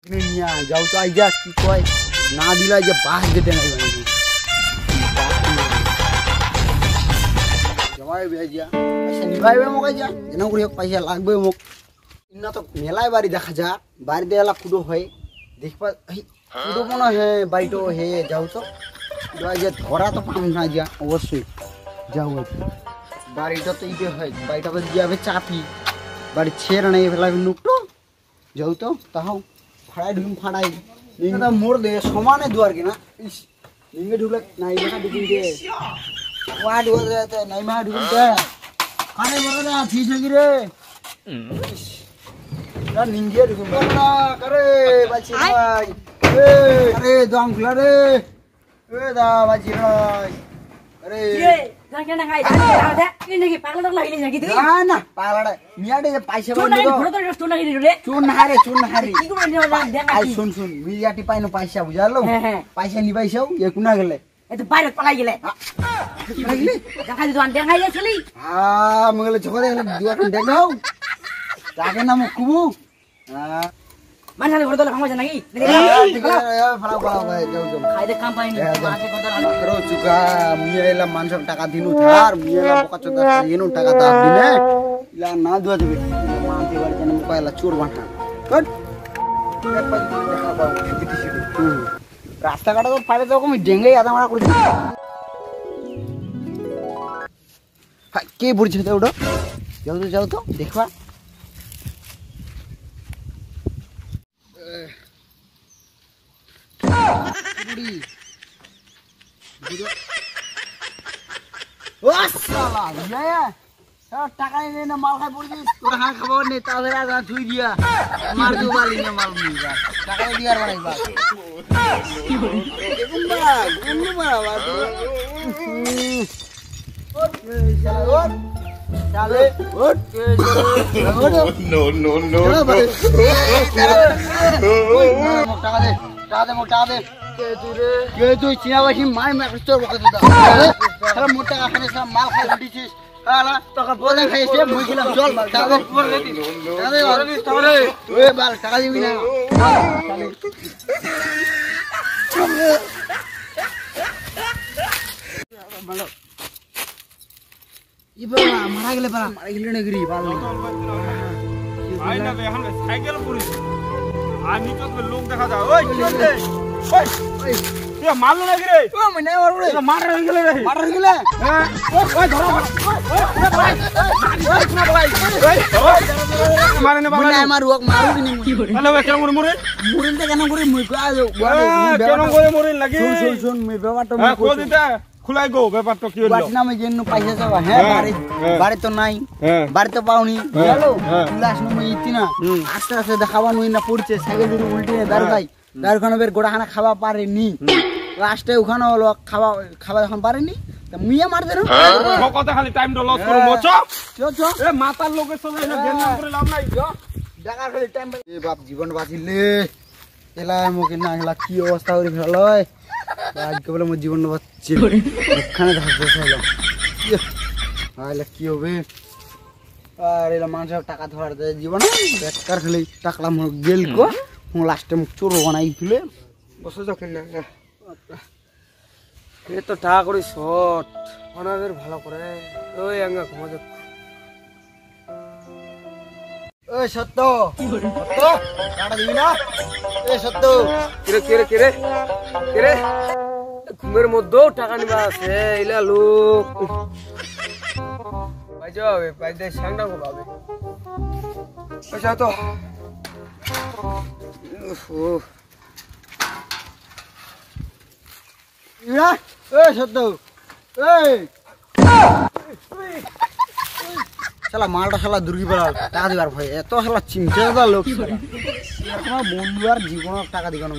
নিয়া যাও তো আইজা কি কয় না দিলা যে বাস দিতে নাই জমাই বেজিয়া পয়সা নিবাইবে মোক যা যেন করে পয়সা লাগবে মোক ইন্না তো মেলায় বাড়ি দেখা যা বাড়িতে এলা কুডো হয় দেখবা কুডো মনে হে বাড়িটো হে যাও তো যে ধরা তো পাম না যা অবশ্যই যাও বাড়িটা তো ইবে হয় বাড়িটা যাবে চাপি বাড়ি ছেড়ে নেই ফেলা নুকটো যাও তো তাহাও ফাড়াই ঢুম ফাড়াই নিঙ্গা মোড় দে সমানে দুয়ার কিনা ইস নিঙ্গে ঢুকলে নাই দেখা ঢুকিন দে ওয়া ঢুকে দে নাই মা ঢুকিন দে কানে বড় না ঠিক আছে রে না নিঙ্গে ঢুকিন না করে বাঁচি ভাই আরে দম খুলা রে এ দা বাঁচি ভাই আরে না পাগলা না পাগলা মিয়াডে পয়সা চুন হারে শুন মিয়াটি পাইনো পয়সা বুঝালো পয়সা নিবাইছাও এ কুনা গেলে বাইরে পালাই গেলে দেখা দিত দেখাই যাচ্ছিলি মগলে ঝগড়া গেলে দুয়ার দেখাও তাকে নাম কুবু মানুষ ঘর দলে খামাছে নাকি খাইতে কাম পাইনি চুকা মিয়া এলা মানুষ টাকা দিনু থার মিয়া বোকা চোদা এনু টাকা দাও দিনে ইলা না দুয়া দেবে মানতে বাড়ি জানে মোবাইল চোর বাঁটা কট দেখা পাও রাস্তা কাটা তো পারে তো কম ডেঙ্গে আদা মারা করে কে বুঝছে তো ওটা যাও তো দেখবা টাকা নেই না মাল খাই পড়ছিস তোর হাঁ খাবার নেই তাহলে ধুই দিয়া মার দু বালি না মাল টাকা দিয়ার বানাইবা টাকা দে তুই চিনাবাসী মায় তোর মোটা খানে মাল খাই উঠিছিস টাকা বলে খাইছে মুই গেলাম চল টাকা দিবি না মারা গেলে নাকি সাইকেল আর নিচে লোক দেখা যায় ওই কি হচ্ছে ওই তুই মারলো নাকি রে ও মনে মারবো রে মার হয়ে গেল রে মার হয়ে গেল হ্যাঁ ওই ধরো মারে না বাবা না মারুক মারুক নি কি করে হ্যালো কেন করে মরে মরেনটা কেন করে মুই কেন করে মরেন লাগি শুন মুই ব্যাপারটা মুই কই দিতা খুলাই গো ব্যাপারটা কি হলো বাটনা মে জেন পয়সা যাবা হ্যাঁ বাড়ি তো নাই বাড়ি তো পাওনি হ্যালো ক্লাস নুই ইতিনা আস্তে আস্তে দেখাবা নই না পড়ছে সাইকেল দুটো উল্টে দারখানা বের গোড়াখানা খাওয়া পারেনি লাস্টে ওখানে হলো খাওয়া যখন পারেনি তা মুইয়া মার দেন কথা খালি টাইমটা লস করো মচো চো এ মাতার লোকের সঙ্গে এনে জ্ঞান করে লাভ নাই দেখা খালি টাইম এ বাপ জীবন বাঁচিলে এলা মুকে না এলা কি অবস্থা করে ফেলয় আজকে বলে মোর জীবন বাঁচছে ওখানে থাকবে ফেলো আইলা কি হবে আর এলা মানুষের টাকা ধরার দেয় জীবন বেকার খালি টাকলা মোর গেল কো লাস্টে মুখ চোর বানাই তুলে বসে যখন না এ তো টাকা করে শট ওনাদের ভালো করে ওই আঙ্গা ঘুমা যাক ওই সত্য টাকা দিবি না এ সত্য কিরে ঘুমের মধ্যেও টাকা নিবা আছে ইলা লোক ভাই যাবে ভাই দে সাংটা পাবে পয়সা তো মালটা শালা দুর্গি বেড়া টাকা দিবার ভয় এত শালা চিমচা লোক বন্ধু আর জীবনের টাকা দিবানো